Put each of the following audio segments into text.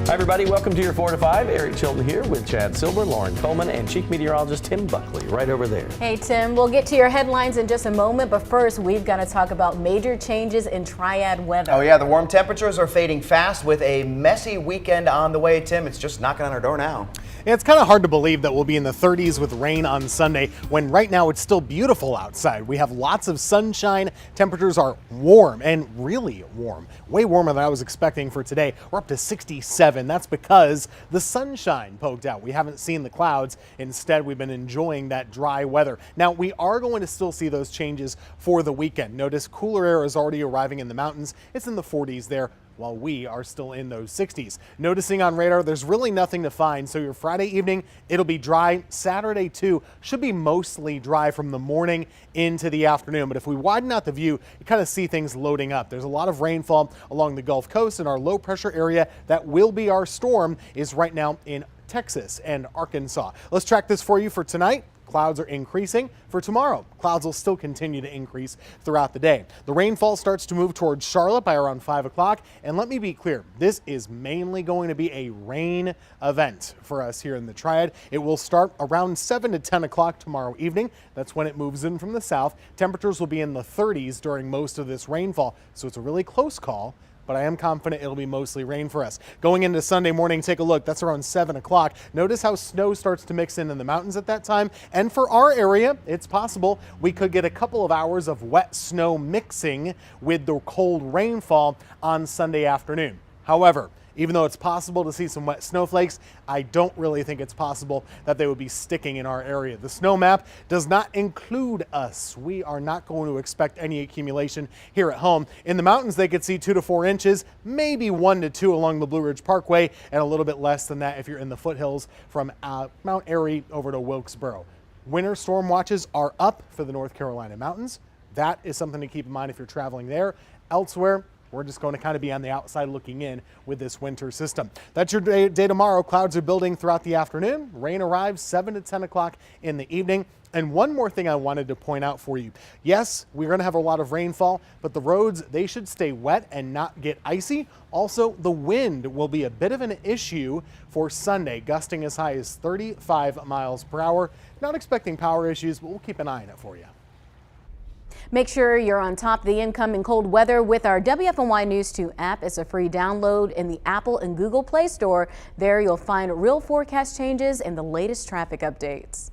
Hi, everybody. Welcome to your 4 to 5. Eric Chilton here with Chad Silver, Lauren Coleman, and Chief Meteorologist Tim Buckley right over there. Hey, Tim. We'll get to your headlines in just a moment, but first, we've got to talk about major changes in triad weather. Oh, yeah. The warm temperatures are fading fast with a messy weekend on the way, Tim. It's just knocking on our door now. Yeah, it's kind of hard to believe that we'll be in the 30s with rain on Sunday when right now it's still beautiful outside. We have lots of sunshine. Temperatures are warm and really warm. Way warmer than I was expecting for today. We're up to 67. That's because the sunshine poked out. We haven't seen the clouds. Instead, we've been enjoying that dry weather. Now, we are going to still see those changes for the weekend. Notice cooler air is already arriving in the mountains. It's in the 40s there, while we are still in those 60s. Noticing on radar, there's really nothing to find. So your Friday evening, it'll be dry. Saturday too, should be mostly dry from the morning into the afternoon. But if we widen out the view, you kind of see things loading up. There's a lot of rainfall along the Gulf Coast, and our low pressure area that will be our storm is right now in Texas and Arkansas. Let's track this for you for tonight. Clouds are increasing. For tomorrow, clouds will still continue to increase throughout the day. The rainfall starts to move towards Charlotte by around 5 o'clock. And let me be clear, this is mainly going to be a rain event for us here in the Triad. It will start around 7 to 10 o'clock tomorrow evening. That's when it moves in from the south. Temperatures will be in the 30s during most of this rainfall. So it's a really close call, but I am confident it'll be mostly rain for us. Going into Sunday morning, take a look. That's around 7 o'clock. Notice how snow starts to mix in the mountains at that time. And for our area, it's possible we could get a couple of hours of wet snow mixing with the cold rainfall on Sunday afternoon. However, even though it's possible to see some wet snowflakes, I don't really think it's possible that they would be sticking in our area. The snow map does not include us. We are not going to expect any accumulation here at home. In the mountains, they could see 2 to 4 inches, maybe 1 to 2 along the Blue Ridge Parkway, and a little bit less than that if you're in the foothills from Mount Airy over to Wilkesboro. Winter storm watches are up for the North Carolina mountains. That is something to keep in mind if you're traveling there. Elsewhere, we're just going to kind of be on the outside looking in with this winter system. That's your day tomorrow. Clouds are building throughout the afternoon. Rain arrives 7 to 10 o'clock in the evening. And one more thing I wanted to point out for you. Yes, we're going to have a lot of rainfall, but the roads, they should stay wet and not get icy. Also, the wind will be a bit of an issue for Sunday, gusting as high as 35 miles per hour. Not expecting power issues, but we'll keep an eye on it for you. Make sure you're on top of the incoming cold weather with our WFMY News 2 app. It's a free download in the Apple and Google Play Store. There you'll find real forecast changes and the latest traffic updates.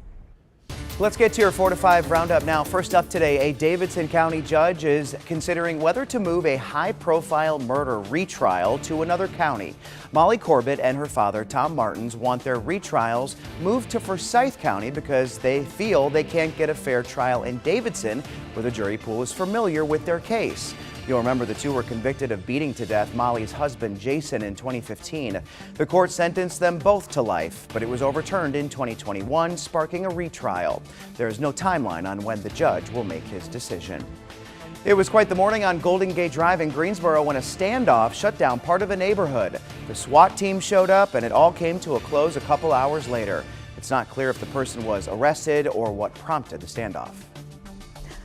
Let's get to your 4 to 5 roundup now. First up today, a Davidson County judge is considering whether to move a high-profile murder retrial to another county. Molly Corbett and her father, Tom Martins, want their retrials moved to Forsyth County because they feel they can't get a fair trial in Davidson, where the jury pool is familiar with their case. You'll remember the two were convicted of beating to death Molly's husband, Jason, in 2015. The court sentenced them both to life, but it was overturned in 2021, sparking a retrial. There is no timeline on when the judge will make his decision. It was quite the morning on Golden Gate Drive in Greensboro when a standoff shut down part of a neighborhood. The SWAT team showed up and it all came to a close a couple hours later. It's not clear if the person was arrested or what prompted the standoff.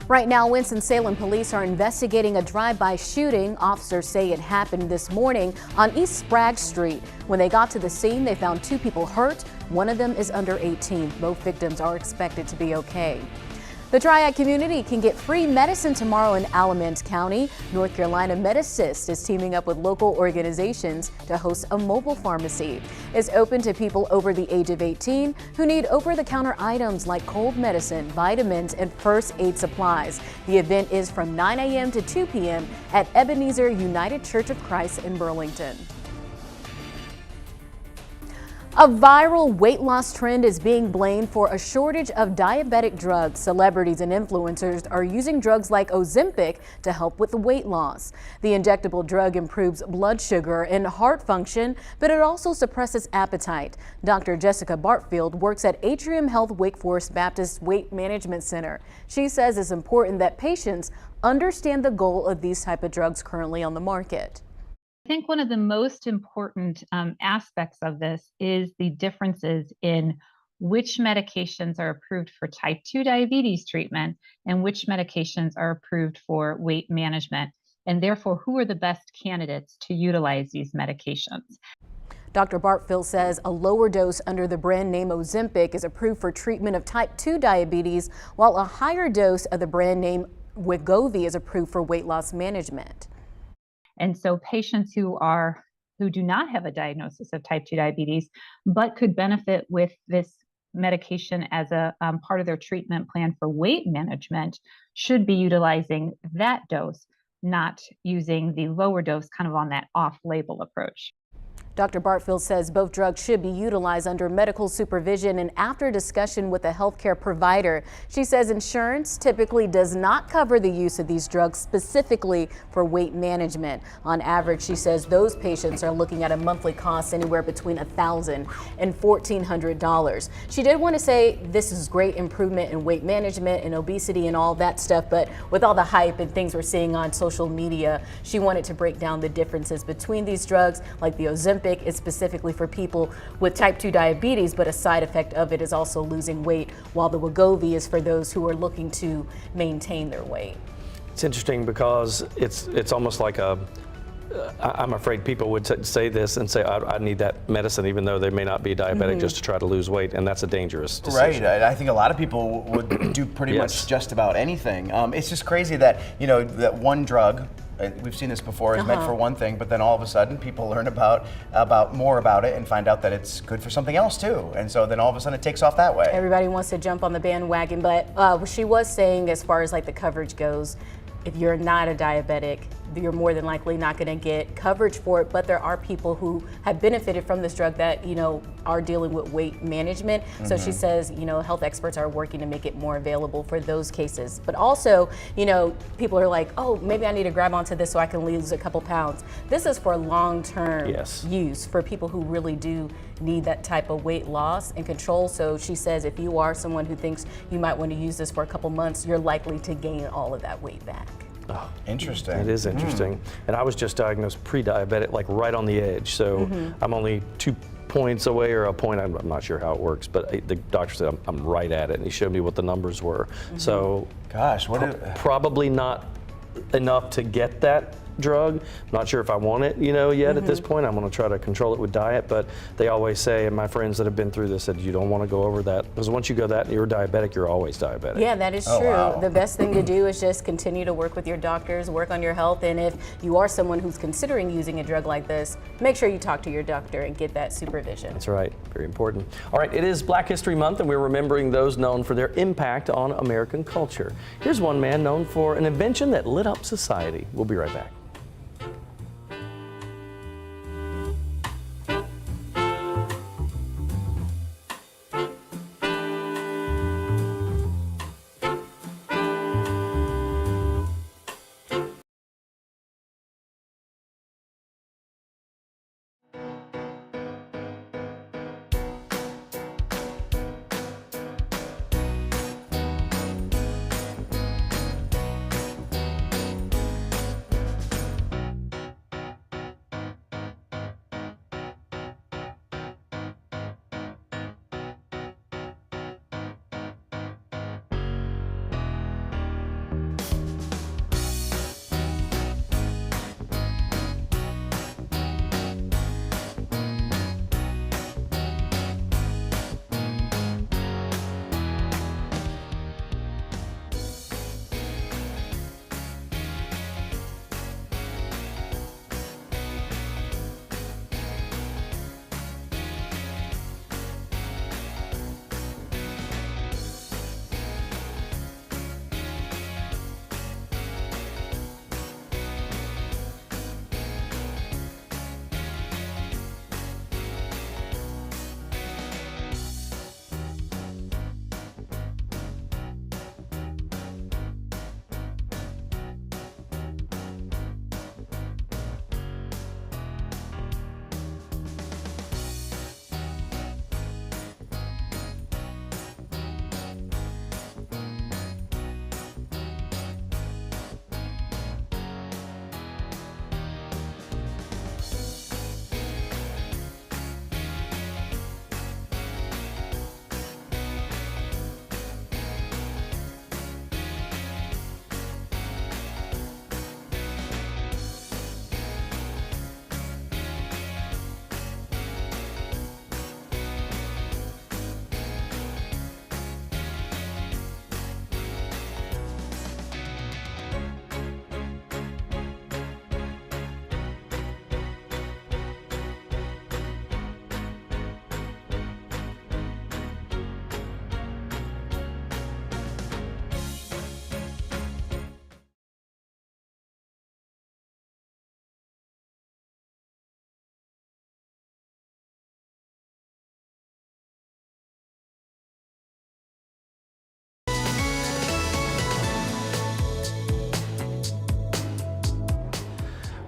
Right now, Winston-Salem police are investigating a drive-by shooting. Officers say it happened this morning on East Sprague Street. When they got to the scene, they found 2 people hurt. One of them is under 18. Both victims are expected to be okay. The Triad community can get free medicine tomorrow in Alamance County. North Carolina MedAssist is teaming up with local organizations to host a mobile pharmacy. It's open to people over the age of 18 who need over-the-counter items like cold medicine, vitamins, and first aid supplies. The event is from 9 a.m. to 2 p.m. at Ebenezer United Church of Christ in Burlington. A viral weight loss trend is being blamed for a shortage of diabetic drugs. Celebrities and influencers are using drugs like Ozempic to help with the weight loss. The injectable drug improves blood sugar and heart function, but it also suppresses appetite. Dr. Jessica Bartfield works at Atrium Health Wake Forest Baptist Weight Management Center. She says it's important that patients understand the goal of these type of drugs currently on the market. I think one of the most important aspects of this is the differences in which medications are approved for type 2 diabetes treatment and which medications are approved for weight management, and therefore who are the best candidates to utilize these medications. Dr. Bartfield says a lower dose under the brand name Ozempic is approved for treatment of type 2 diabetes, while a higher dose of the brand name Wegovy is approved for weight loss management. And so patients who do not have a diagnosis of type 2 diabetes, but could benefit with this medication as a part of their treatment plan for weight management should be utilizing that dose, not using the lower dose kind of on that off-label approach. Dr. Bartfield says both drugs should be utilized under medical supervision and after discussion with a healthcare provider. She says insurance typically does not cover the use of these drugs specifically for weight management. On average, she says those patients are looking at a monthly cost anywhere between $1,000 and $1,400. She did want to say this is great improvement in weight management and obesity and all that stuff, but with all the hype and things we're seeing on social media, she wanted to break down the differences between these drugs, like the Ozempic is specifically for people with type 2 diabetes, but a side effect of it is also losing weight, while the Wegovy is for those who are looking to maintain their weight. It's interesting because it's almost like I'm afraid people would say this and say, I need that medicine, even though they may not be diabetic, just to try to lose weight, and that's a dangerous decision. Right. I think a lot of people would do pretty much just about anything. It's just crazy that, that one drug, we've seen this before, is meant for one thing, but then all of a sudden people learn about more about it and find out that it's good for something else too. And so then all of a sudden it takes off that way. Everybody wants to jump on the bandwagon, but she was saying, as far as like the coverage goes, if you're not a diabetic, you're more than likely not going to get coverage for it, but there are people who have benefited from this drug that, are dealing with weight management. So she says, health experts are working to make it more available for those cases. But also, people are like, oh, maybe I need to grab onto this so I can lose a couple pounds. This is for long-term use for people who really do need that type of weight loss and control. So she says if you are someone who thinks you might want to use this for a couple months, you're likely to gain all of that weight back. Oh, interesting. It is interesting. And I was just diagnosed pre-diabetic, like right on the edge. So I'm only 2 points away, or a point, I'm not sure how it works, but the doctor said I'm right at it, and he showed me what the numbers were. So gosh, probably not enough to get that drug. I'm not sure if I want it, yet at this point. I'm going to try to control it with diet, but they always say, and my friends that have been through this said, you don't want to go over that, because once you go that and you're diabetic, you're always diabetic. Yeah, that is true. Wow. The best thing to do is just continue to work with your doctors, work on your health, and if you are someone who's considering using a drug like this, make sure you talk to your doctor and get that supervision. That's right. Very important. All right, it is Black History Month, and we're remembering those known for their impact on American culture. Here's one man known for an invention that lit up society. We'll be right back.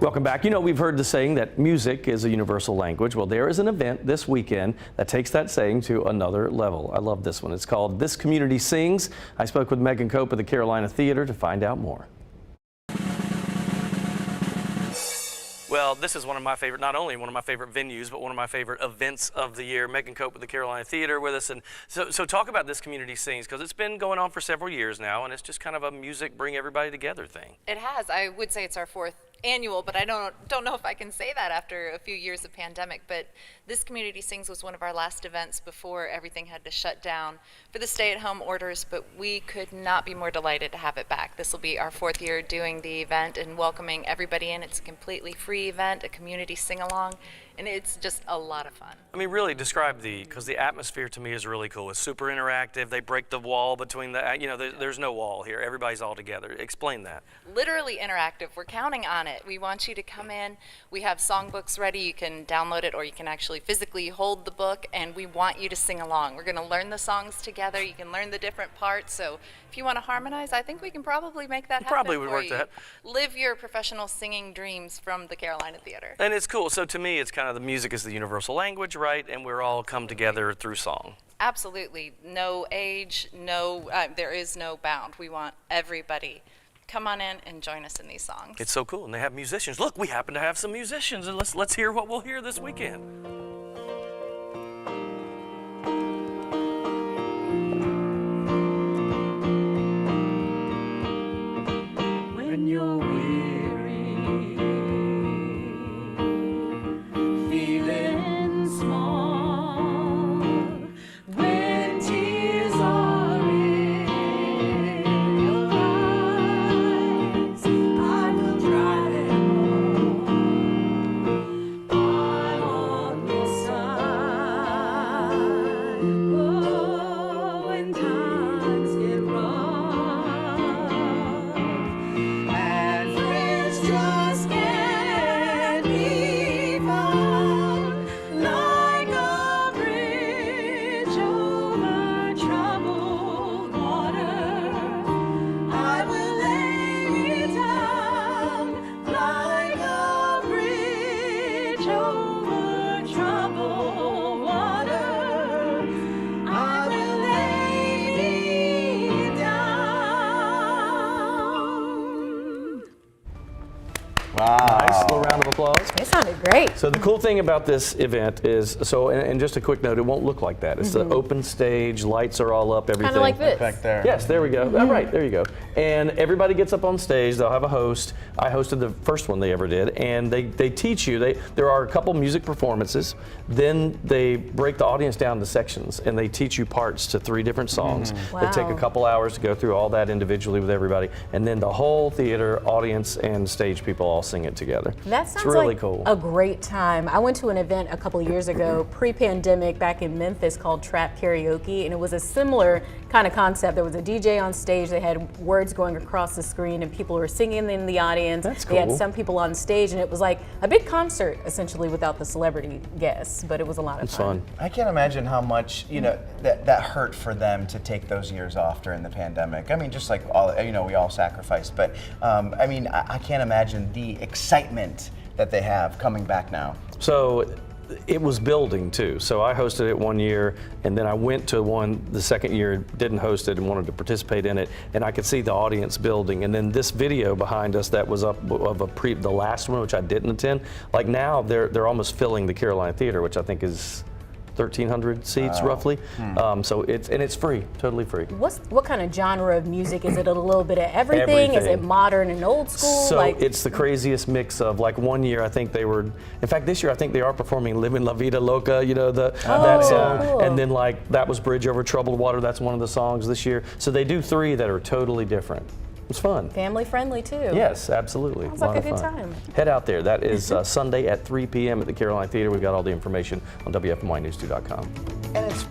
Welcome back. You know, we've heard the saying that music is a universal language. Well, there is an event this weekend that takes that saying to another level. I love this one. It's called This Community Sings. I spoke with Megan Cope of the Carolina Theater to find out more. Well, this is one of my favorite, not only one of my favorite venues, but one of my favorite events of the year. Megan Cope with the Carolina Theater with us. And so talk about This Community Sings, because it's been going on for several years now, and it's just kind of a music bring everybody together thing. It has. I would say it's our fourth annual, but I don't know if I can say that after a few years of pandemic. But This Community Sings was one of our last events before everything had to shut down for the stay-at-home orders, but we could not be more delighted to have it back. This will be our fourth year doing the event and welcoming everybody in. It's a completely free event, a community sing-along, and it's just a lot of fun. I mean, really describe because the atmosphere to me is really cool. It's super interactive. They break the wall between there's no wall here. Everybody's all together. Explain that. Literally interactive. We're counting on it. We want you to come in. We have songbooks ready. You can download it or you can actually physically hold the book, and we want you to sing along. We're going to learn the songs together. You can learn the different parts. So if you want to harmonize, I think we can probably make that happen. Probably would for work you. that. Live your professional singing dreams from the Carolina Theater. And it's cool. So to me, it's kind of the music is the universal language, right? And we're all come together through song. Absolutely. No age, there is no bound. We want everybody. Come on in and join us in these songs. It's so cool. And they have musicians. Look, we happen to have some musicians, and let's hear what we'll hear this weekend. When you're weary, feeling small, when tears are in your eyes, I will dry them all. I'm on your side. Oh, when times get rough and friends just can't be found, like a bridge over troubled water, I will lay me down. Like a bridge over troubled water, I will lay me down. Nice little round of applause. It sounded great. So the cool thing about this event is, and just a quick note, it won't look like that. It's the open stage, lights are all up, everything. Kind of like this. Back there. Yes, there we go. Right, there you go. And everybody gets up on stage. They'll have a host. I hosted the first one they ever did, and they teach you. There are a couple music performances. Then they break the audience down to sections, and they teach you parts to 3 different songs. They take a Wow. couple hours to go through all that individually with everybody, and then the whole theater, audience, and stage people all sing it together. That sounds it's really like cool. a great time. I went to an event a couple years ago, pre-pandemic, back in Memphis called Trap Karaoke, and it was a similar kind of concept. There was a DJ on stage, they had words going across the screen, and people were singing in the audience. That's They had cool. some people on stage, and it was like a big concert, essentially, without the celebrity guests, but it was a lot of It's fun. I can't imagine how much, that hurt for them to take those years off during the pandemic. I mean, just like all, we all sacrificed, but I mean, I can't imagine the excitement that they have coming back now. So it was building too. So I hosted it one year, and then I went to one the second year, didn't host it and wanted to participate in it, and I could see the audience building. And then this video behind us that was up of the last one, which I didn't attend, like now they're almost filling the Carolina Theater, which I think is 1,300 seats roughly. So it's free, totally free. What kind of genre of music? Is it a little bit of everything? Is it Everything. modern and old school? So it's the craziest mix of, like, one year I think they were, in fact this year I think they are performing Livin' La Vida Loca, that song. cool. And then like that was Bridge Over Troubled Water, that's one of the songs this year. So they do 3 that are totally different. It's fun. family friendly too. Yes, absolutely. Sounds like lot a of good fun. time. Head out there. That is Sunday at 3 p.m. at the Carolina Theater. We've got all the information on WFMYnews2.com. And it's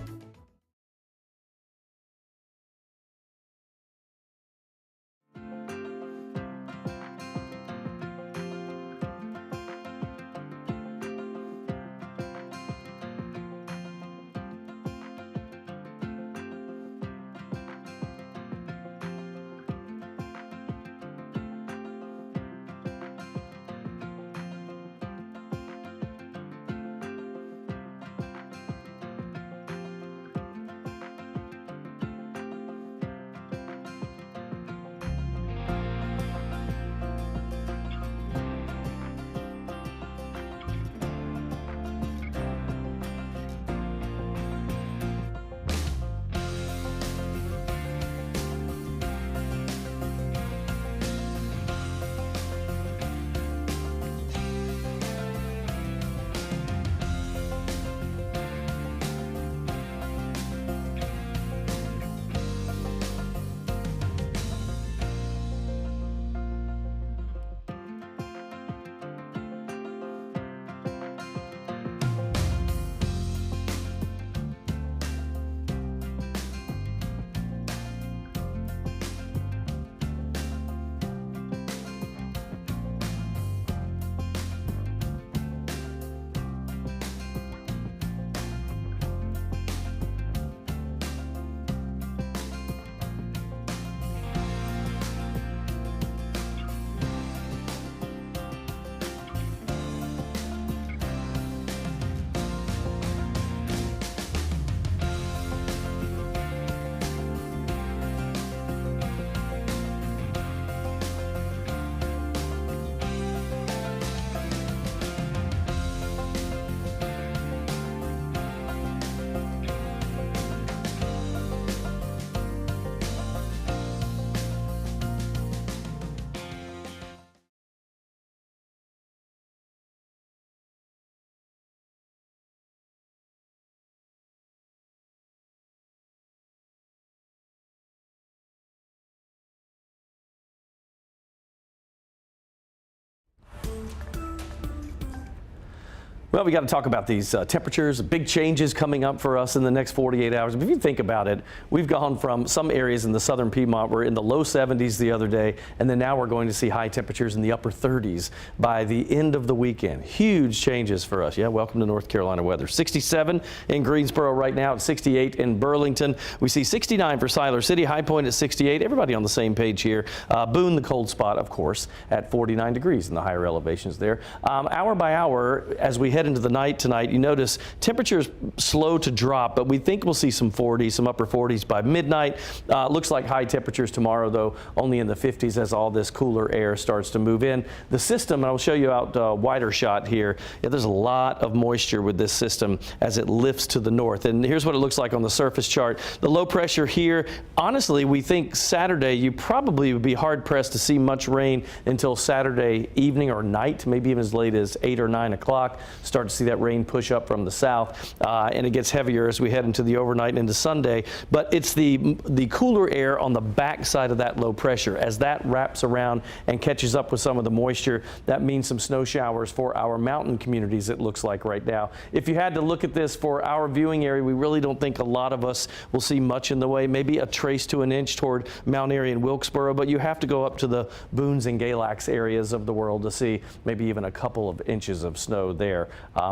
Well, we got to talk about these temperatures, big changes coming up for us in the next 48 hours. If you think about it, we've gone from some areas in the southern Piedmont, we're in the low 70s the other day, and then now we're going to see high temperatures in the upper 30s by the end of the weekend. Huge changes for us. Yeah, welcome to North Carolina weather. 67 in Greensboro right now, at 68 in Burlington. We see 69 for Siler City, High Point at 68. Everybody on the same page here. Boone, the cold spot, of course, at 49 degrees in the higher elevations there. Hour by hour, as we head into the night tonight, you notice temperatures slow to drop, but we think we'll see some 40s, some upper 40s by midnight. Looks like high temperatures tomorrow, though, only in the 50s as all this cooler air starts to move in. The system, I'll show you out a wider shot here. Yeah, there's a lot of moisture with this system as it lifts to the north. And here's what it looks like on the surface chart. The low pressure here, honestly, we think Saturday you probably would be hard pressed to see much rain until Saturday evening or night, maybe even as late as 8 or 9 o'clock. Start to see that rain push up from the south, and it gets heavier as we head into the overnight and into Sunday. But it's the cooler air on the back side of that low pressure. As that wraps around and catches up with some of the moisture, that means some snow showers for our mountain communities, it looks like right now. If you had to look at this for our viewing area, we really don't think a lot of us will see much in the way, maybe a trace to an inch toward Mount Airy and Wilkesboro, but you have to go up to the Boones and Galax areas of the world to see maybe even a couple of inches of snow there.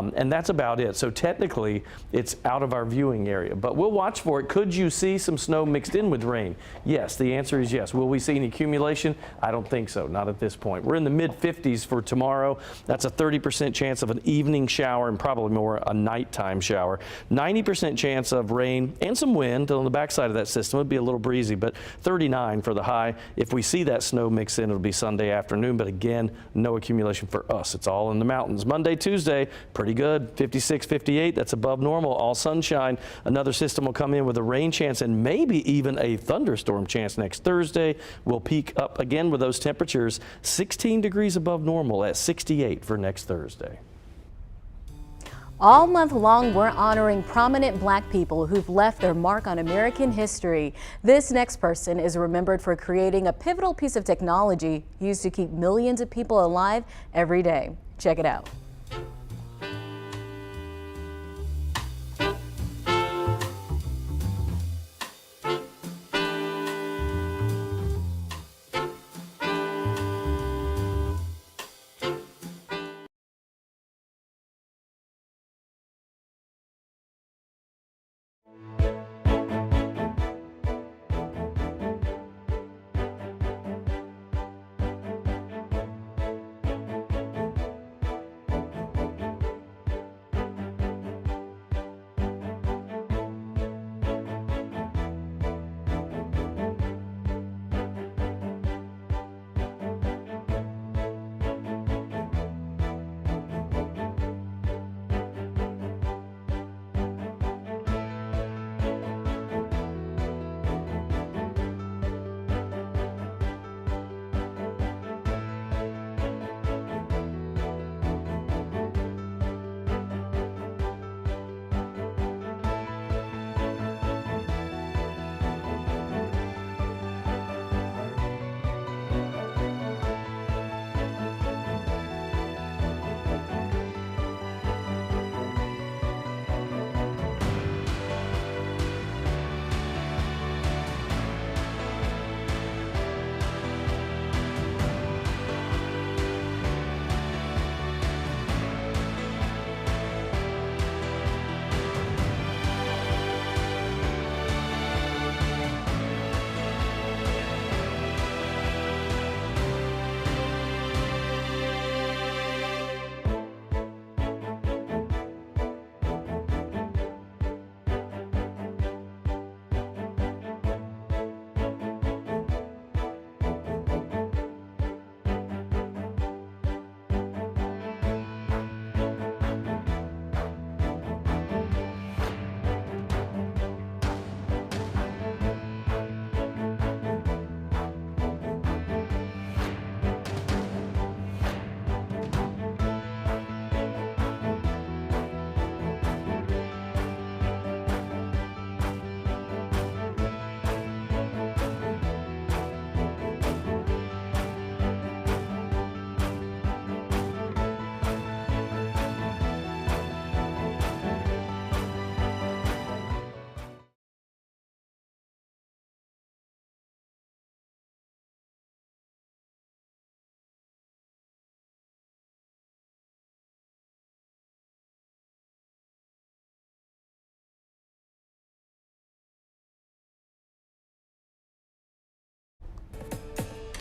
And that's about it. So technically, it's out of our viewing area, but we'll watch for it. Could you see some snow mixed in with rain? Yes, the answer is yes. Will we see any accumulation? I don't think so, not at this point. We're in the mid 50s for tomorrow. That's a 30% chance of an evening shower and probably more a nighttime shower. 90% chance of rain and some wind on the backside of that system. It'd be a little breezy, but 39 for the high. If we see that snow mix in, it'll be Sunday afternoon, but again, no accumulation for us. It's all in the mountains. Monday, Tuesday, pretty good. 56, 58, that's above normal, all sunshine. Another system will come in with a rain chance and maybe even a thunderstorm chance next Thursday. We'll peak up again with those temperatures, 16 degrees above normal at 68 for next Thursday. All month long, we're honoring prominent Black people who've left their mark on American history. This next person is remembered for creating a pivotal piece of technology used to keep millions of people alive every day. Check it out.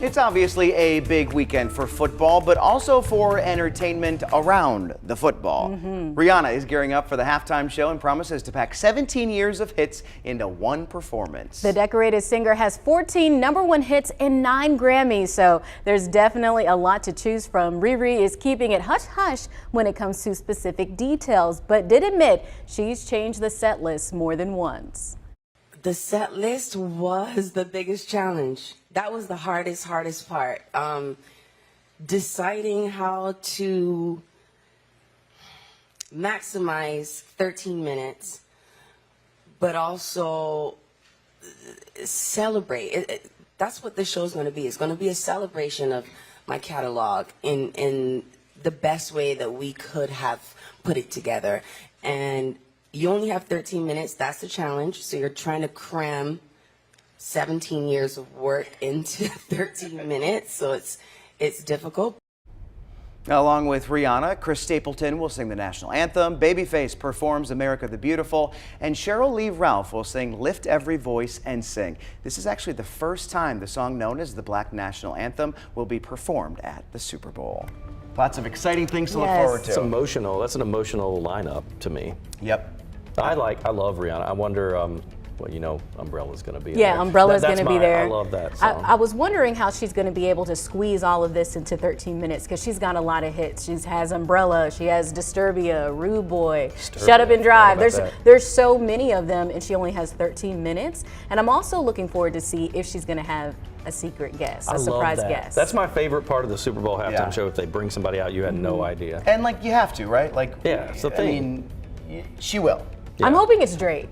It's obviously a big weekend for football, but also for entertainment around the football. Rihanna is gearing up for the halftime show and promises to pack 17 years of hits into one performance. The decorated singer has 14 #1 hits and 9 Grammys, so there's definitely a lot to choose from. Riri is keeping it hush-hush when it comes to specific details, but did admit she's changed the set list more than once. The set list was the biggest challenge. That was the hardest part. Deciding how to maximize 13 minutes, but also celebrate. That's what the show's going to be. It's going to be a celebration of my catalog in the best way that we could have put it together. And you only have 13 minutes. That's the challenge. So you're trying to cram 17 years of work into 13 minutes. So it's difficult. Along with Rihanna, Chris Stapleton will sing the national anthem, Babyface performs America the Beautiful, and Cheryl Lee Ralph will sing Lift Every Voice and Sing. This is actually the first time the song known as the Black National Anthem will be performed at the Super Bowl. Lots of exciting things to look forward to. It's emotional. That's an emotional lineup to me. Yep. I love Rihanna. I wonder, well, you know, Umbrella's going to be Yeah, there. Umbrella's going to be there. I love that song. I was wondering how she's going to be able to squeeze all of this into 13 minutes because she's got a lot of hits. She has Umbrella, she has Disturbia, Rude Boy, Shut Up and Drive. There's so many of them, and she only has 13 minutes. And I'm also looking forward to see if she's going to have a secret guest, a surprise guest. That's my favorite part of the Super Bowl halftime show. If they bring somebody out, you had no idea. And like you have to, right? Like, yeah, it's the thing. I mean, she will. Yeah. I'm hoping it's Drake.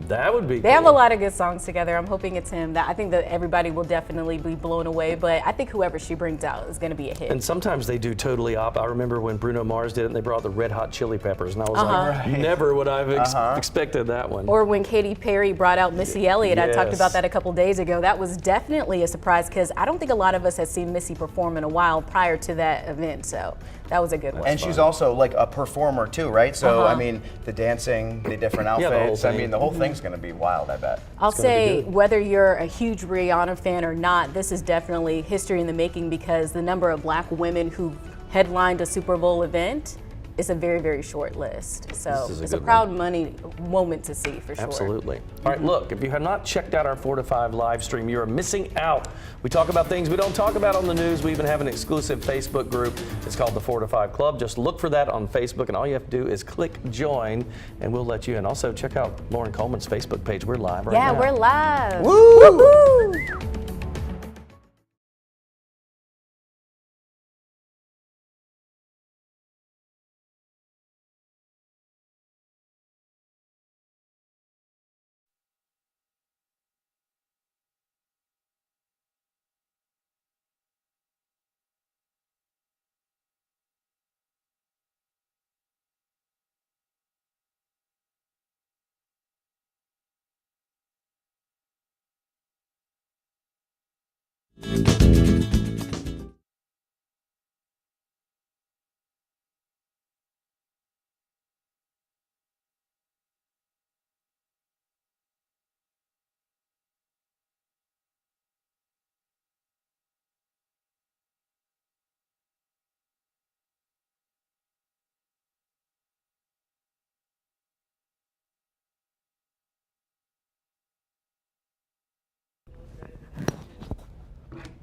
That would be They have a lot of good songs together. I'm hoping it's him. I think that everybody will definitely be blown away, but I think whoever she brings out is going to be a hit. And sometimes they do totally I remember when Bruno Mars did it and they brought the Red Hot Chili Peppers, and I was like, never would I have expected that one. Or when Katy Perry brought out Missy Elliott, I talked about that a couple days ago. That was definitely a surprise because I don't think a lot of us had seen Missy perform in a while prior to that event, so that was a good one. And she's also like a performer too, right? So I mean, the dancing, the different outfits, I mean, the whole thing's going to be wild, I bet. I'll say whether you're a huge Rihanna fan or not, this is definitely history in the making because the number of black women who headlined a Super Bowl event is a very, very short list. So it's a proud moment to see for sure. Absolutely. All right, look, if you have not checked out our 4 to 5 live stream, you are missing out. We talk about things we don't talk about on the news. We even have an exclusive Facebook group. It's called the 4 to 5 Club. Just look for that on Facebook, and all you have to do is click join, and we'll let you in. Also, check out Lauren Coleman's Facebook page. We're live right now. Yeah, we're live. Woo! Woo-hoo!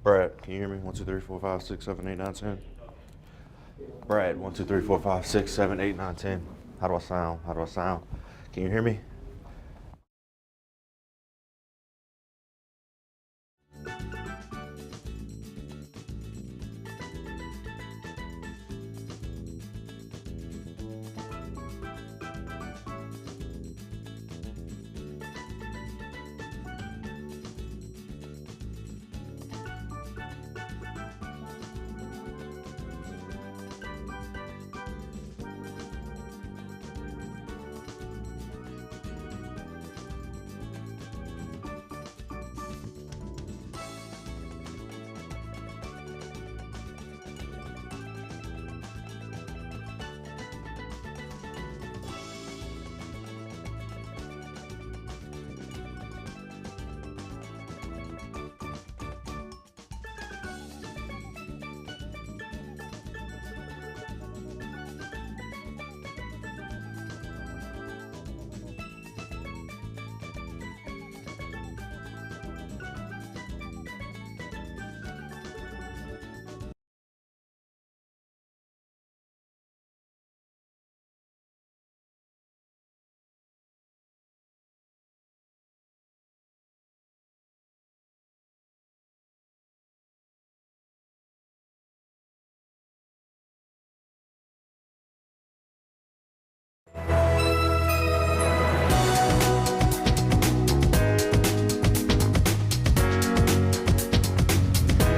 Brad, can you hear me? 1, 2, 3, 4, 5, 6, 7, 8, 9, 10. Brad, 1, 2, 3, 4, 5, 6, 7, 8, 9, 10. How do I sound? How do I sound? Can you hear me?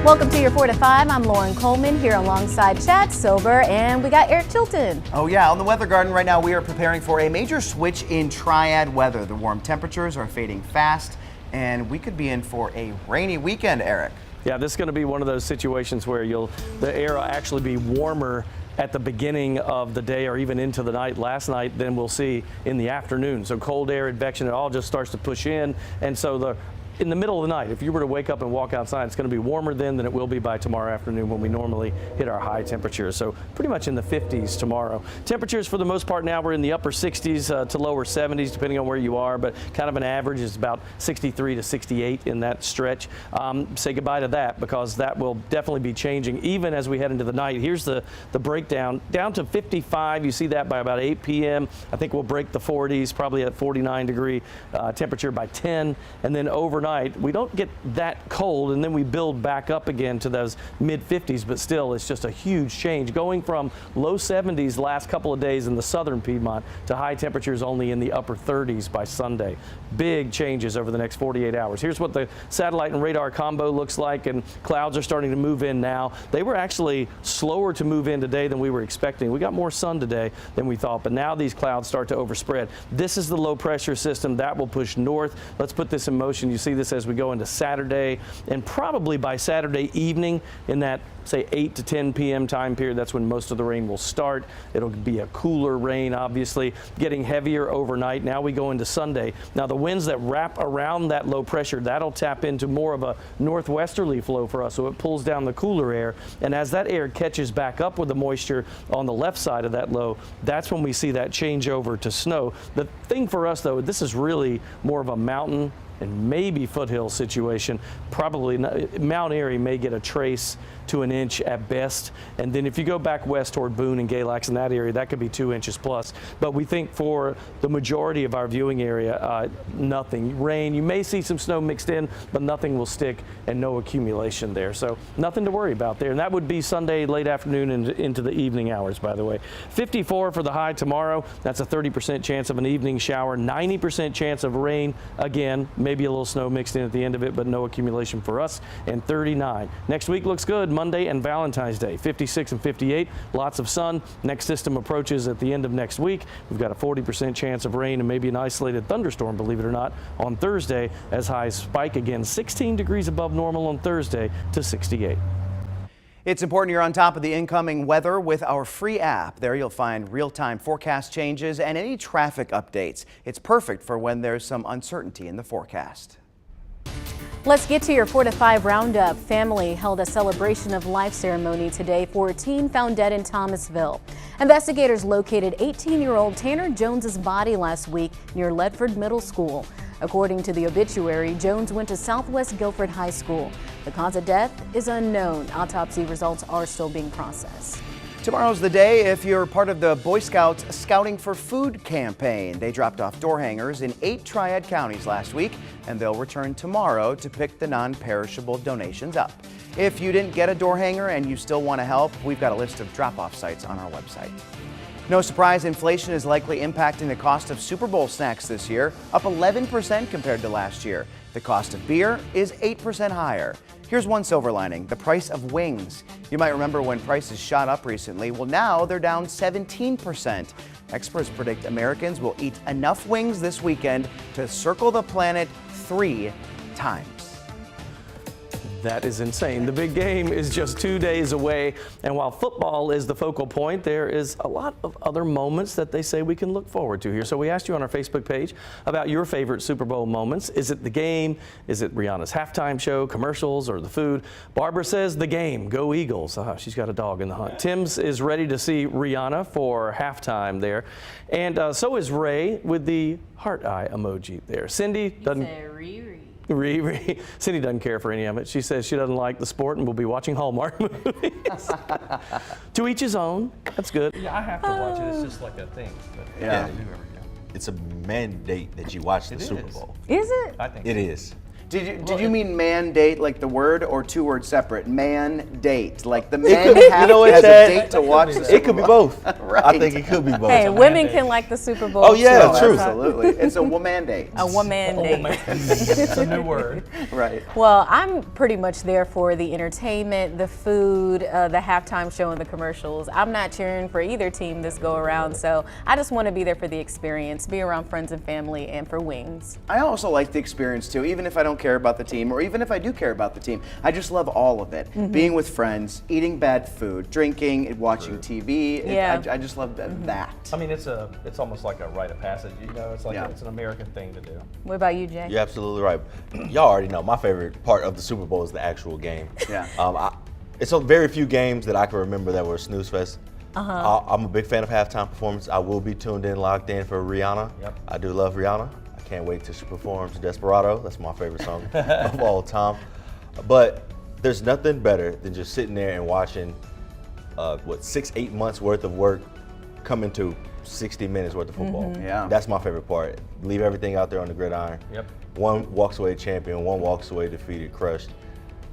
Welcome to your 4 to 5. I'm Lauren Coleman here alongside Chad Silver, and we got Eric Chilton. Oh yeah, on the Weather Garden right now we are preparing for a major switch in triad weather. The warm temperatures are fading fast, and we could be in for a rainy weekend, Eric. Yeah, this is going to be one of those situations where the air will actually be warmer at the beginning of the day or even into the night last night than we'll see in the afternoon. So cold air, advection, it all just starts to push in. And so in the middle of the night, if you were to wake up and walk outside, it's going to be warmer then than it will be by tomorrow afternoon when we normally hit our high temperatures. So pretty much in the 50s tomorrow. Temperatures for the most part now we're in the upper 60s to lower 70s depending on where you are, but kind of an average is about 63 to 68 in that stretch. Say goodbye to that because that will definitely be changing even as we head into the night. Here's the breakdown. Down to 55, you see that by about 8 p.m. I think we'll break the 40s, probably at 49 degree temperature by 10, and then overnight we don't get that cold, and then we build back up again to those mid 50s, but still it's just a huge change going from low 70s last couple of days in the southern Piedmont to high temperatures only in the upper 30s by Sunday. Big changes over the next 48 hours. Here's what the satellite and radar combo looks like, and clouds are starting to move in now. They were actually slower to move in today than we were expecting. We got more sun today than we thought, but now these clouds start to overspread. This is the low pressure system that will push north. Let's put this in motion. You see this as we go into Saturday, and probably by Saturday evening in that say 8 to 10 p.m. time period, that's when most of the rain will start. It'll be a cooler rain, obviously, getting heavier overnight. Now we go into Sunday. Now the winds that wrap around that low pressure, that'll tap into more of a northwesterly flow for us, so it pulls down the cooler air, and as that air catches back up with the moisture on the left side of that low, that's when we see that change over to snow. The thing for us though, this is really more of a mountain and maybe foothill situation. Probably not, Mount Airy may get a trace to an inch at best, and then if you go back west toward Boone and Galax in that area, that could be 2 inches plus. But we think for the majority of our viewing area, nothing. Rain, you may see some snow mixed in, but nothing will stick and no accumulation there. So nothing to worry about there. And that would be Sunday late afternoon and into the evening hours, by the way. 54 for the high tomorrow. That's a 30% chance of an evening shower, 90% chance of rain again, maybe a little snow mixed in at the end of it, but no accumulation for us, and 39. Next week looks good. Monday and Valentine's Day, 56 and 58, lots of sun. Next system approaches at the end of next week. We've got a 40% chance of rain and maybe an isolated thunderstorm, believe it or not, on Thursday as highs spike again, 16 degrees above normal on Thursday to 68. It's important you're on top of the incoming weather with our free app. There you'll find real-time forecast changes and any traffic updates. It's perfect for when there's some uncertainty in the forecast. Let's get to your 4 to 5 roundup. Family held a celebration of life ceremony today for a teen found dead in Thomasville. Investigators located 18-year-old Tanner Jones's body last week near Ledford Middle School. According to the obituary, Jones went to Southwest Guilford High School. The cause of death is unknown. Autopsy results are still being processed. Tomorrow's the day if you're part of the Boy Scouts Scouting for Food campaign. They dropped off door hangers in 8 triad counties last week, and they'll return tomorrow to pick the non-perishable donations up. If you didn't get a door hanger and you still want to help, we've got a list of drop-off sites on our website. No surprise, inflation is likely impacting the cost of Super Bowl snacks this year, up 11% compared to last year. The cost of beer is 8% higher. Here's one silver lining, the price of wings. You might remember when prices shot up recently. Well, now they're down 17%. Experts predict Americans will eat enough wings this weekend to circle the planet 3 times. That is insane. The big game is just 2 days away, and while football is the focal point, there is a lot of other moments that they say we can look forward to here. So we asked you on our Facebook page about your favorite Super Bowl moments. Is it the game? Is it Rihanna's halftime show, commercials, or the food? Barbara says the game. Go Eagles. She's got a dog in the hunt. Tim's is ready to see Rihanna for halftime there, and so is Ray with the heart eye emoji there. Cindy doesn't. Cindy doesn't care for any of it. She says she doesn't like the sport and will be watching Hallmark movies. To each his own. That's good. Yeah, I have to watch it. It's just like a thing. But Yeah. It's a mandate that you watch the Super Bowl. Is it? I think It is. Did you mean mandate like the word or two words separate? Mandate, like the It man could be- has you know what, a Chad? date to watch the Super It could be Bowl. both. Right. I think it could be both. Hey, women can like the Super Bowl. Oh, yeah, too. true. Absolutely. It's a woman date. A woman date. It's a new word. Right. Well, I'm pretty much there for the entertainment, the food, the halftime show, and the commercials. I'm not cheering for either team this go around, so I just want to be there for the experience, be around friends and family, and for wings. I also like the experience too, even if I don't care about the team, or even if I do care about the team. I just love all of it. Being with friends, eating bad food, drinking, watching TV. Yeah. I just love that. I mean, it's almost like a rite of passage. You know, it's like Yeah. it's an American thing to do. What about you, Jay? You're absolutely right. Y'all already know my favorite part of the Super Bowl is the actual game. Yeah. It's a very few games that I can remember that were a snooze fest. I'm a big fan of halftime performance. I will be tuned in, locked in for Rihanna. Yep. I do love Rihanna. I can't wait till she performs Desperado. That's my favorite song of all time. But there's nothing better than just sitting there and watching 6-8 months worth of work come into 60 minutes worth of football. Yeah. That's my favorite part. Leave everything out there on the gridiron. Yep. One walks away champion, one walks away defeated, crushed.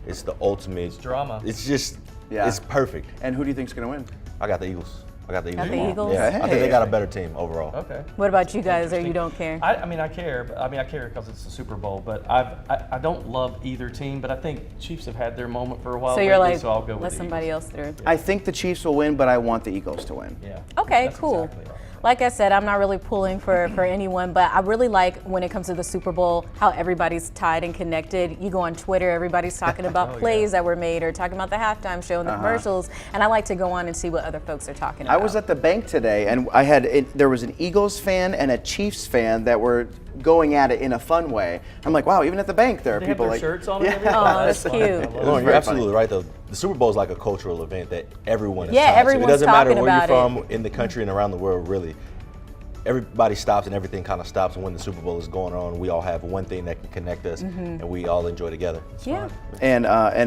It's the ultimate. It's drama. It's just, Yeah. it's perfect. And who do you think's going to win? I got the Eagles. I got the Eagles. Got the tomorrow. Eagles? Yeah, I think they Hey. got a better team overall. Okay. What about you guys, or you don't care? I mean, I care. But, I care because it's the Super Bowl. But I don't love either team. But I think Chiefs have had their moment for a while. So you're lately, like, so I'll go with let the somebody Eagles. else through. I think the Chiefs will win, but I want the Eagles to win. Yeah. Okay, That's cool. exactly right. Like I said, I'm not really pulling for anyone, but I really like when it comes to the Super Bowl how everybody's tied and connected. You go on Twitter, everybody's talking about plays that were made or talking about the halftime show and the commercials, and I like to go on and see what other folks are talking about. I was at the bank today, and there was an Eagles fan and a Chiefs fan that were going at it in a fun way. I'm like, wow, even at the bank there are They have people their like shirts on and everything. Oh, that's fun. cute. I love it. Lauren, you're very absolutely right though. The Super Bowl is like a cultural event that everyone is Yeah, tied to. everyone's It doesn't matter talking where you're about from in the country and around the world, really. Everybody stops and everything kind of stops, and when the Super Bowl is going on, we all have one thing that can connect us, and we all enjoy together. Yeah. And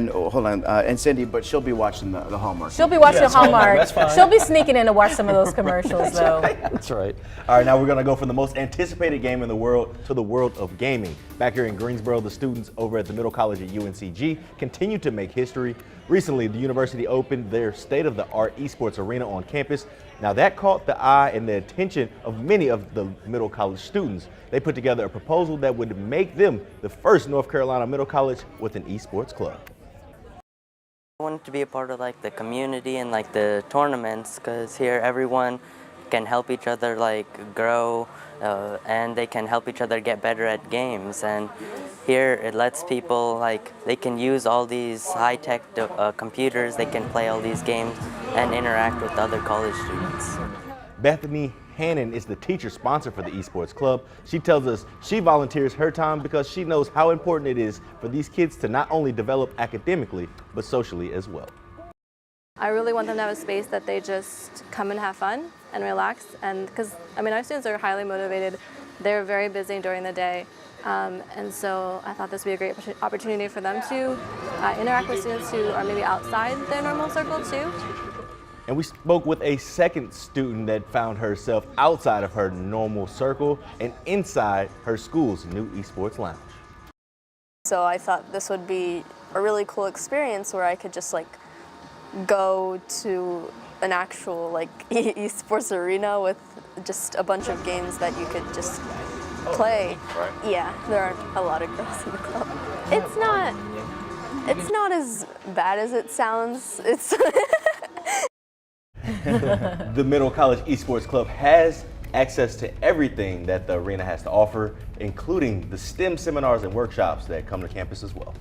hold on, and Cindy, but she'll be watching the Hallmark. She'll be watching Yes, Hallmark. that's fine. She'll be sneaking in to watch some of those commercials, though. That's right. All right, now we're gonna go from the most anticipated game in the world to the world of gaming. Back here in Greensboro, the students over at the Middle College at UNCG continue to make history. Recently, the university opened their state-of-the-art esports arena on campus. Now that caught the eye and the attention of many of the Middle College students. They put together a proposal that would make them the first North Carolina Middle College with an esports club. I wanted to be a part of like the community and like the tournaments, because here everyone can help each other like grow, and they can help each other get better at games. And here it lets people like they can use all these high-tech computers, they can play all these games and interact with other college students. Bethany Hannon is the teacher sponsor for the esports club. She tells us she volunteers her time because she knows how important it is for these kids to not only develop academically, but socially as well. I really want them to have a space that they just come and have fun and relax. And because, I mean, our students are highly motivated. They're very busy during the day. And so I thought this would be a great opportunity for them to interact with students who are maybe outside their normal circle too. And we spoke with a second student that found herself outside of her normal circle and inside her school's new esports lounge. So I thought this would be a really cool experience where I could just like go to an actual like esports arena with just a bunch of games that you could just play. Right. Yeah, there aren't a lot of girls in the club. It's not as bad as it sounds. It's The Middle College Esports Club has access to everything that the arena has to offer, including the STEM seminars and workshops that come to campus as well.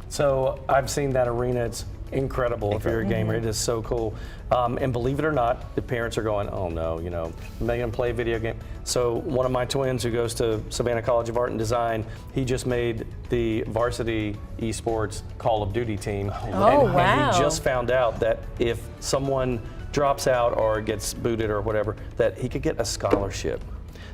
So I've seen that arena. It's incredible if you're a gamer. It is so cool. And believe it or not, the parents are going, oh no, you know, am I gonna play a video game? So one of my twins who goes to Savannah College of Art and Design, he just made the varsity esports Call of Duty team. Oh, wow. And he just found out that if someone drops out or gets booted or whatever, that he could get a scholarship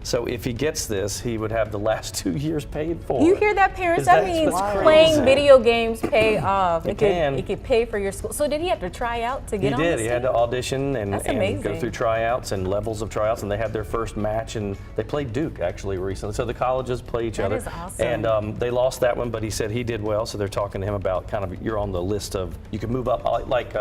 So if he gets this, he would have the last 2 years paid for. You hear that, parents? Is That that means what's playing crazy? video games pay off. It can. It could pay for your school. So did he have to try out to He get on did. this He had team? to audition and go amazing. through tryouts and levels of tryouts, and they had their first match, and they played Duke actually recently. So the colleges play each other. That is awesome. And they lost that one, but he said he did well. So they're talking to him about kind of you're on the list of you can move up, like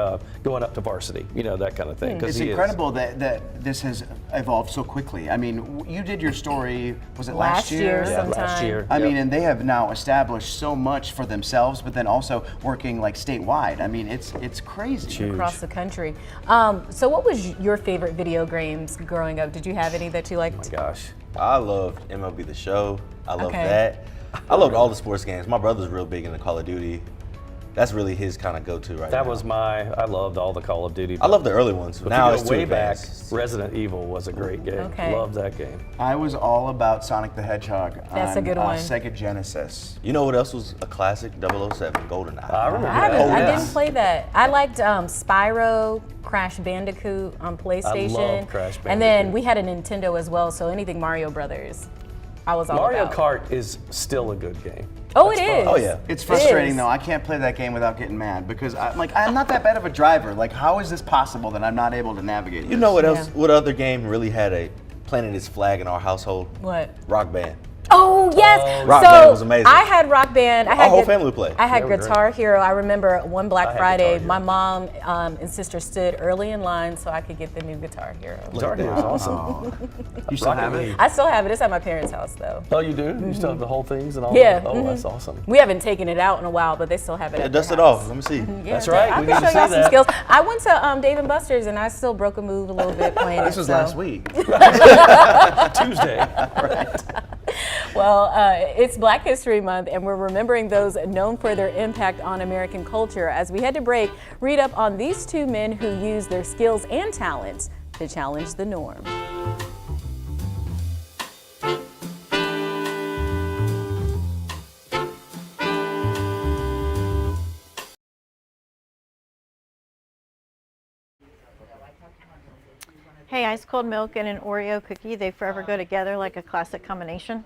going up to varsity, that kind of thing. It's incredible that this has evolved so quickly. I mean, you did your story, was it last year? Yeah, last year. I mean, and they have now established so much for themselves, but then also working like statewide. I mean, it's crazy. Across the country. So what was your favorite video games growing up? Did you have any that you liked? Oh my gosh. I loved MLB The Show. I loved Okay. that. I loved all the sports games. My brother's real big into Call of Duty. That's really his kind of go-to right now. That was I loved all the Call of Duty. I love the early ones. But Now if it's you go too way back, advanced. Resident Evil was a great game. Okay. Loved that game. I was all about Sonic the Hedgehog That's a on good one. Sega Genesis. You know what else was a classic? 007, GoldenEye. I remember I, that. I Yes. didn't play that. I liked Spyro, Crash Bandicoot on PlayStation. Crash And then Bandicoot. we had a Nintendo as well, so anything Mario Brothers, I was all Mario about. Kart is still a good game. Oh, That's it fun. is. Oh, yeah. It's frustrating is. though. I can't play that game without getting mad because I'm not that bad of a driver. Like, how is this possible that I'm not able to navigate? You know what else? Yeah. What other game really had planted its flag in our household? What? Rock Band. Oh yes! Rock so Band was amazing. I had Rock Band. I had Our whole family played. I had They were Guitar Hero. I remember one I Black had Friday, Guitar my Hero. mom and sister stood early in line so I could get the new Guitar Hero. Guitar Hero was awesome. Oh. You still have it? I still have it. It's at my parents' house though. Oh, you do? You still have the whole things and all Yeah, that? Oh, that's awesome. We haven't taken it out in a while, but they still have it. at Dust their it house. off. Let me see. Yeah, That's right. I We can need to show y'all see some that. skills. I went to Dave and Buster's and I still broke a move a little bit playing. This was so. last week. Tuesday. Well, it's Black History Month, and we're remembering those known for their impact on American culture. As we head to break, read up on these two men who used their skills and talents to challenge the norm. Hey, ice cold milk and an Oreo cookie, they forever go together like a classic combination.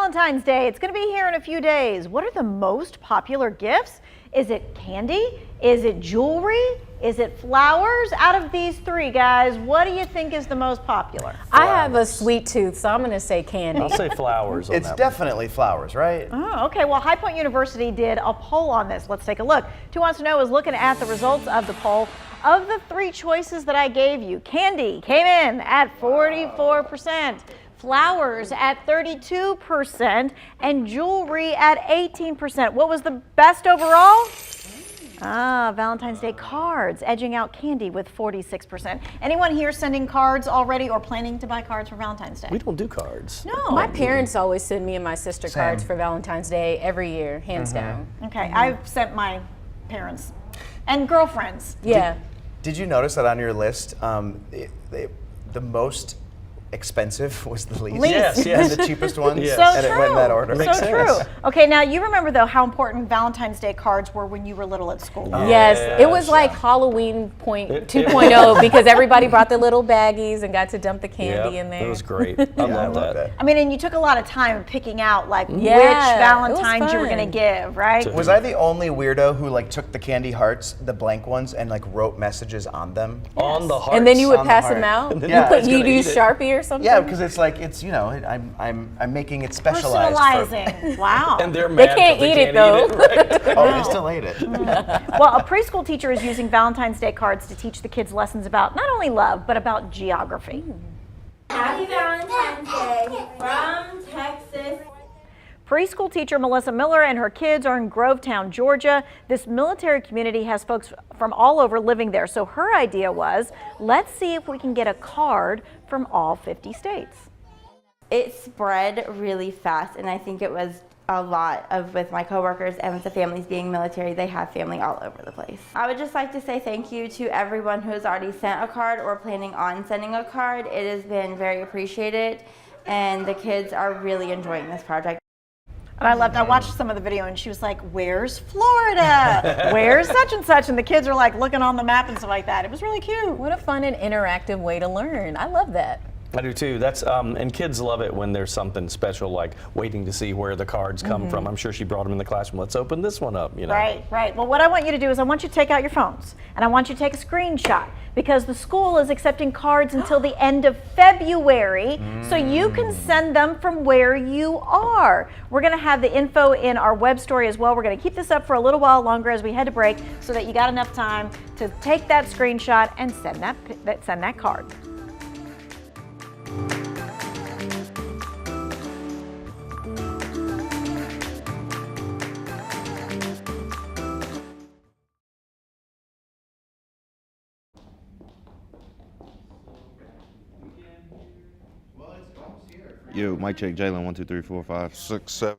Valentine's Day. It's going to be here in a few days. What are the most popular gifts? Is it candy? Is it jewelry? Is it flowers? Out of these three, guys, what do you think is the most popular? I have a sweet tooth, so I'm going to say candy. I'll say flowers on It's that definitely flowers, right? Oh, okay. Well, High Point University did a poll on this. Let's take a look. 2 Wants to Know is looking at the results of the poll. Of the three choices that I gave you, candy came in at 44%. Flowers at 32%, and jewelry at 18%. What was the best overall? Valentine's Day cards, edging out candy with 46%. Anyone here sending cards already or planning to buy cards for Valentine's Day? We don't do cards. No. My parents always send me and my sister Same. cards for Valentine's Day every year, hands down. Okay, I've sent my parents and girlfriends. Yeah. Did you notice that on your list, the most expensive was the least? Least. And the cheapest ones? Yes. So And true. it went in that order. Makes So sense. true. Okay, now you remember though how important Valentine's Day cards were when you were little at school. Yes, it was like Halloween 2.0 because everybody brought their little baggies and got to dump the candy in there. It was great. I love that. I mean, and you took a lot of time picking out like which Yeah, Valentines you were fun. gonna give, right? Was I the only weirdo who like took the candy hearts, the blank ones, and like wrote messages on them? On the heart. And then you would On the pass heart. them out. And then Yeah, you it's you'd gonna use eat it. Sharpie or something. Yeah, because it's like I'm making it specialized. Personalizing. Wow. And they're They mad can't 'cause eat it, right? Oh, they still ate it. Well, a preschool teacher is using Valentine's Day cards to teach the kids lessons about not only love, but about geography. Happy Valentine's Day from Texas. Preschool teacher Melissa Miller and her kids are in Grovetown, Georgia. This military community has folks from all over living there. So her idea was, let's see if we can get a card from all 50 states. It spread really fast, and I think it was a lot of with my coworkers and with the families being military, they have family all over the place. I would just like to say thank you to everyone who has already sent a card or planning on sending a card. It has been very appreciated, and the kids are really enjoying this project. And I watched some of the video and she was like, where's Florida? Where's such and such? And the kids are like looking on the map and stuff like that. It was really cute. What a fun and interactive way to learn. I love that. I do too. That's and kids love it when there's something special, like waiting to see where the cards come from. I'm sure she brought them in the classroom. Let's open this one up. You know. Right, right. Well, what I want you to do is I want you to take out your phones and I want you to take a screenshot because the school is accepting cards until the end of February, so you can send them from where you are. We're going to have the info in our web story as well. We're going to keep this up for a little while longer as we head to break so that you got enough time to take that screenshot and send that card. Yo, mic check, Jalen, 1, 2, 3, 4, 5, 6, 7.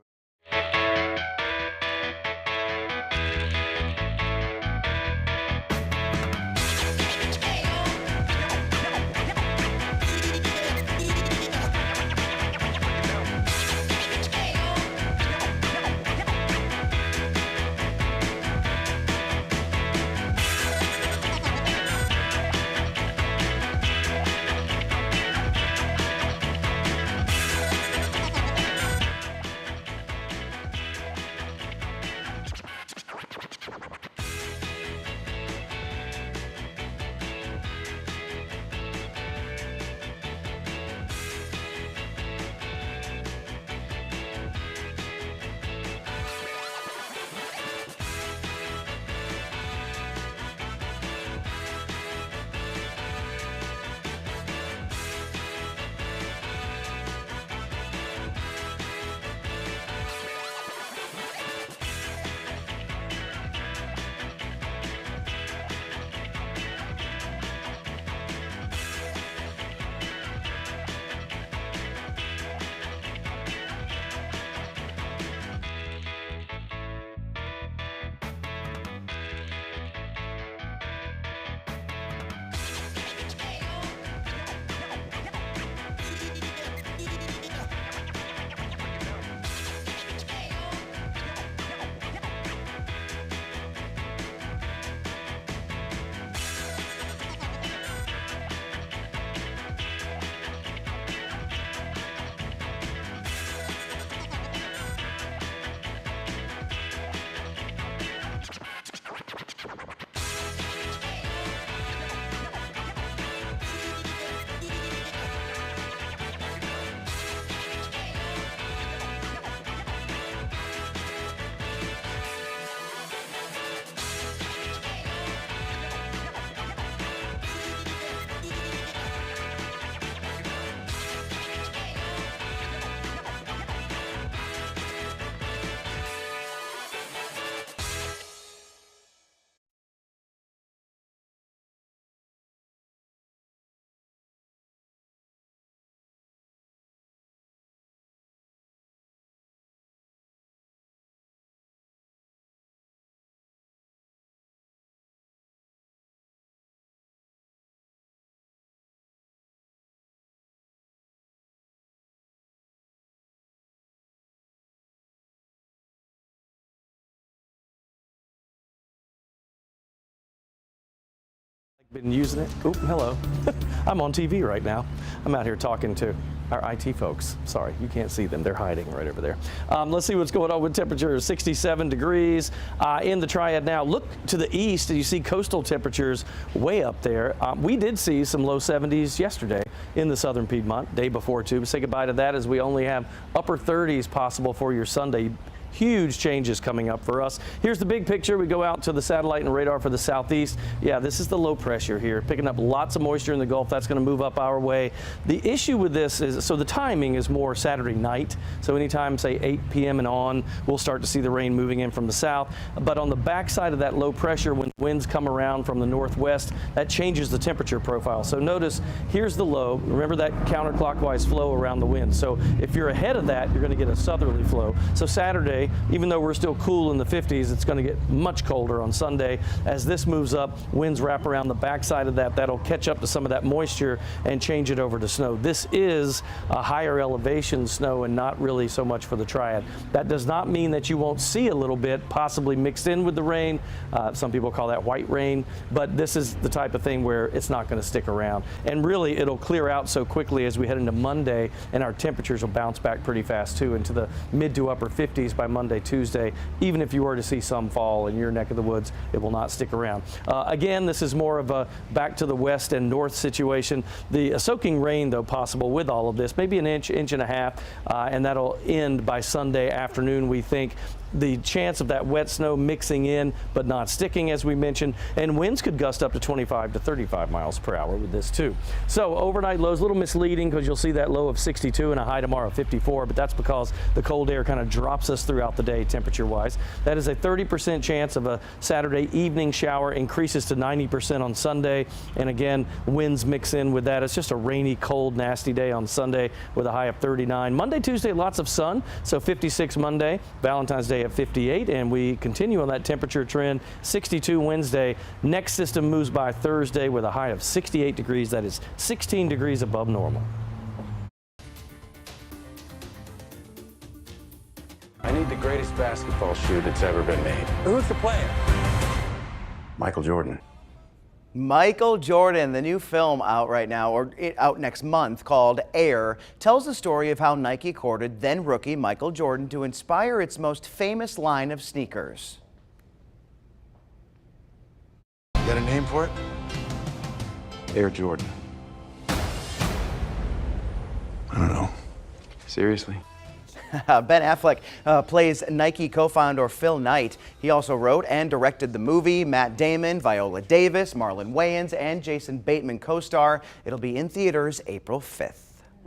Been using it. Oop, hello. I'm on TV right now. I'm out here talking to our IT folks. Sorry, you can't see them. They're hiding right over there. Let's see what's going on with temperatures. 67 degrees in the Triad now. Look to the east and you see coastal temperatures way up there. We did see some low 70s yesterday in the southern Piedmont, day before too. But say goodbye to that as we only have upper 30s possible for your Sunday. Huge changes coming up for us. Here's the big picture. We go out to the satellite and radar for the southeast. Yeah, this is the low pressure here, picking up lots of moisture in the Gulf. That's going to move up our way. The issue with this is, so the timing is more Saturday night. So anytime, say 8 p.m. and on, we'll start to see the rain moving in from the south. But on the backside of that low pressure, when winds come around from the northwest, that changes the temperature profile. So notice, here's the low. Remember that counterclockwise flow around the wind. So if you're ahead of that, you're going to get a southerly flow. So Saturday, even though we're still cool in the 50s, it's going to get much colder on Sunday. As this moves up, winds wrap around the backside of that. That'll catch up to some of that moisture and change it over to snow. This is a higher elevation snow and not really so much for the Triad. That does not mean that you won't see a little bit, possibly mixed in with the rain. Some people call that white rain, but this is the type of thing where it's not going to stick around. And really, it'll clear out so quickly as we head into Monday, and our temperatures will bounce back pretty fast too into the mid to upper 50s by Monday, Tuesday. Even if you were to see some fall in your neck of the woods, it will not stick around. Again, this is more of a back to the west and north situation. The soaking rain, though, possible with all of this, maybe an inch, inch and a half, and that'll end by Sunday afternoon, we think. The chance of that wet snow mixing in but not sticking, as we mentioned, and winds could gust up to 25 to 35 miles per hour with this too. So overnight lows, a little misleading because you'll see that low of 62 and a high tomorrow of 54, but that's because the cold air kind of drops us throughout the day temperature wise. That is a 30% chance of a Saturday evening shower, increases to 90% on Sunday, and again, winds mix in with that. It's just a rainy, cold, nasty day on Sunday with a high of 39. Monday, Tuesday, lots of sun, so 56 Monday, Valentine's Day at 58, and we continue on that temperature trend. 62 Wednesday. Next system moves by Thursday with a high of 68 degrees. That is 16 degrees above normal. I need the greatest basketball shoe that's ever been made. Who's the player? Michael Jordan. Michael Jordan, the new film out right now, or out next month, called Air, tells the story of how Nike courted then rookie Michael Jordan to inspire its most famous line of sneakers. You got a name for it? Air Jordan. I don't know. Seriously? Ben Affleck plays Nike co-founder Phil Knight. He also wrote and directed the movie. Matt Damon, Viola Davis, Marlon Wayans, and Jason Bateman co-star. It'll be in theaters April 5th.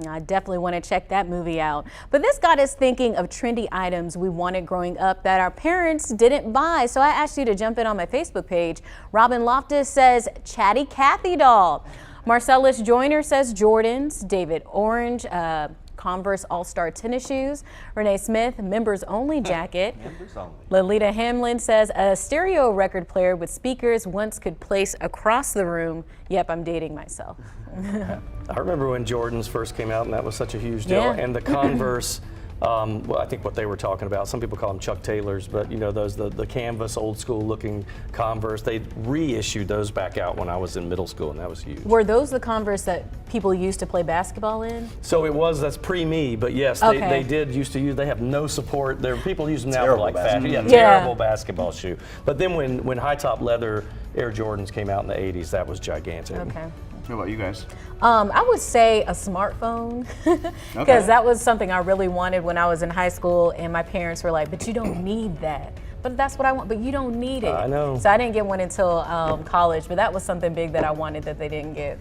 I definitely want to check that movie out. But this got us thinking of trendy items we wanted growing up that our parents didn't buy. So I asked you to jump in on my Facebook page. Robin Loftus says Chatty Cathy doll. Marcellus Joyner says Jordans. David Orange, Converse All-Star tennis shoes. Renee Smith, members only jacket. Members only. Lolita Hamlin says a stereo record player with speakers once could place across the room. Yep, I'm dating myself. I remember when Jordans first came out, and that was such a huge deal. Yeah. And the Converse, well, I think what they were talking about, some people call them Chuck Taylors, but you know, those, the canvas, old school looking Converse, they reissued those back out when I was in middle school, and that was huge. Were those the Converse that people used to play basketball in? So it was, that's pre-me, but yes, Okay. they did used to use, they have no support. People use them now for Terrible like fashion. Yeah, basketball. terrible basketball shoe. But then when high top leather Air Jordans came out in the 80s, that was gigantic. Okay. What about you guys? I would say a smartphone, because that was something I really wanted when I was in high school, and my parents were like, but you don't need that. But that's what I want, but you don't need it. I know. So I didn't get one until college, but that was something big that I wanted that they didn't get.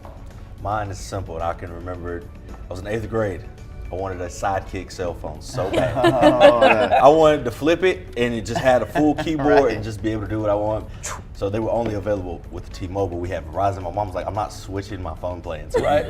Mine is simple, and I can remember it. I was in 8th grade. I wanted a Sidekick cell phone so bad. I wanted to flip it, and it just had a full keyboard and just be able to do what I want. So they were only available with the T-Mobile. We have Verizon. My mom was like, I'm not switching my phone plans. So a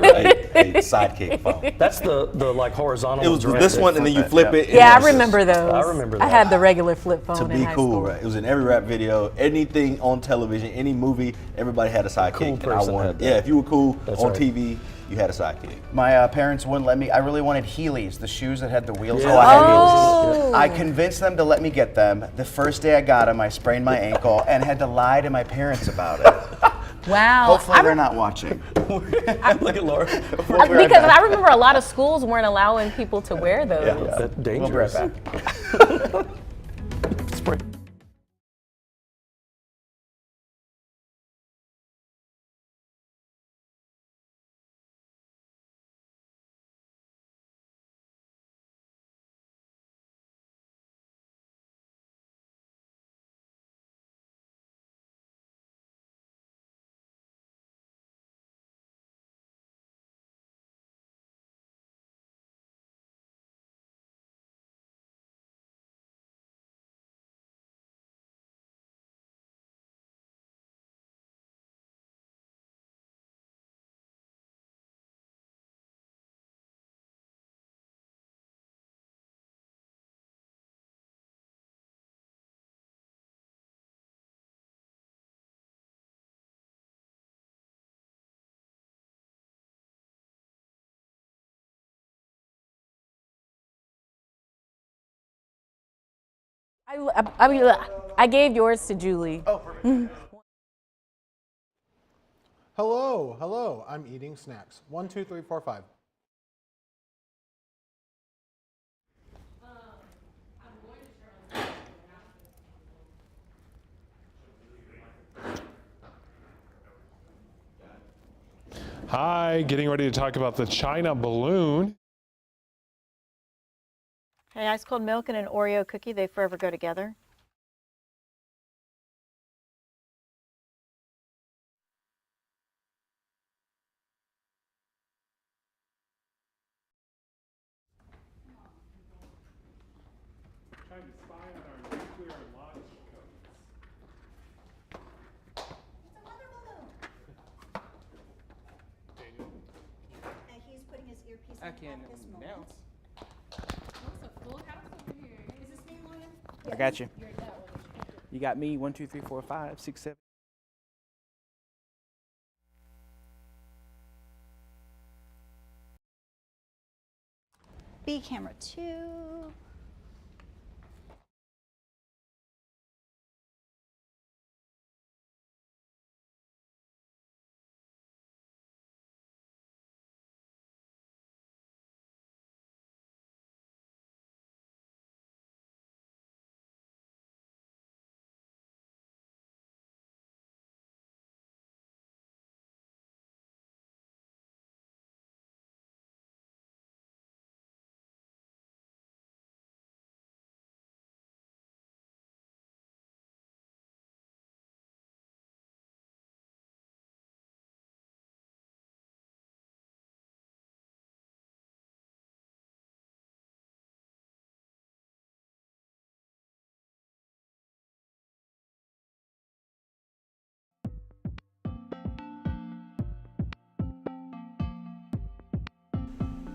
Sidekick phone. That's the like horizontal. It was this one, and then you flip it. Yeah, I remember those. I remember that. I had the regular flip phone To in be high cool, school. right? It was in every rap video, anything on television, any movie, everybody had a Sidekick. Cool person had that. Yeah, if you were cool That's on right. TV, you had a Sidekick. My parents wouldn't let me. I really wanted Heelys, the shoes that had the wheels. Yeah. Oh, I had Oh. Heelys. I convinced them to let me get them. The first day I got them, I sprained my ankle and had to lie to my parents about it. Wow. Hopefully they're not watching. Look at Laura. Because I remember a lot of schools weren't allowing people to wear those. That's dangerous. We'll be right back. I gave yours to Julie. Oh, perfect. Hello, hello. I'm eating snacks. 1, 2, 3, 4, 5. Hi, getting ready to talk about the China balloon. Hey, ice cold milk and an Oreo cookie, they forever go together. Trying to spy on our nuclear launch He's putting his earpiece I can announce. Yeah, I got you. You got me. 1, 2, 3, 4, 5, 6, 7. B camera 2.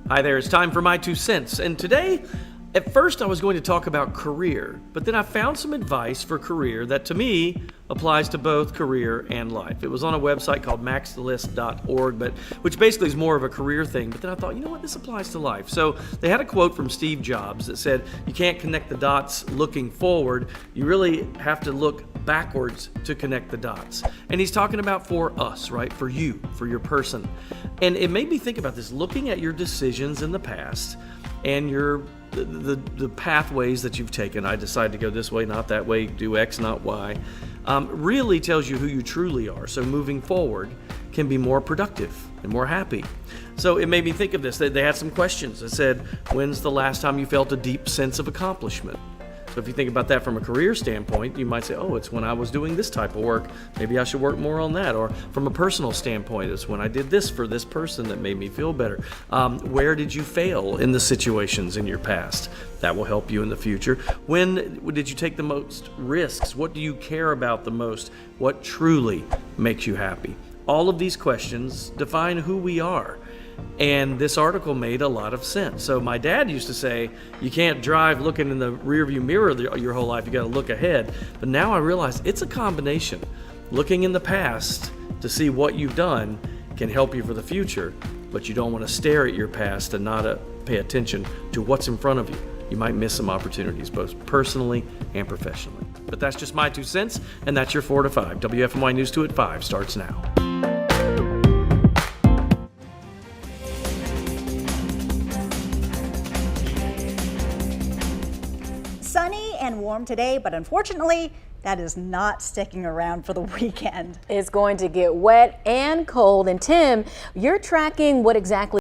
Hi there, it's time for my 2 cents. And today, at first I was going to talk about career, but then I found some advice for career that to me applies to both career and life. It was on a website called maxthelist.org, which basically is more of a career thing. But then I thought, you know what, this applies to life. So they had a quote from Steve Jobs that said, you can't connect the dots looking forward. You really have to look backwards to connect the dots. And he's talking about for us, right? For you, for your person. And it made me think about this, looking at your decisions in the past and the pathways that you've taken. I decided to go this way, not that way, do X, not Y, really tells you who you truly are. So moving forward can be more productive and more happy. So it made me think of this. They had some questions that said, when's the last time you felt a deep sense of accomplishment? So if you think about that from a career standpoint, you might say, oh, it's when I was doing this type of work. Maybe I should work more on that. Or from a personal standpoint, it's when I did this for this person that made me feel better. Where did you fail in the situations in your past? That will help you in the future. When did you take the most risks? What do you care about the most? What truly makes you happy? All of these questions define who we are. And this article made a lot of sense. So my dad used to say, you can't drive looking in the rearview mirror your whole life, you gotta look ahead. But now I realize it's a combination. Looking in the past to see what you've done can help you for the future, but you don't wanna stare at your past and not pay attention to what's in front of you. you might miss some opportunities, both personally and professionally. But that's just my 2 cents, and that's your 4 to 5. WFMY News 2 at 5 starts now. Sunny and warm today, but unfortunately, that is not sticking around for the weekend. It's going to get wet and cold. And Tim, you're tracking what exactly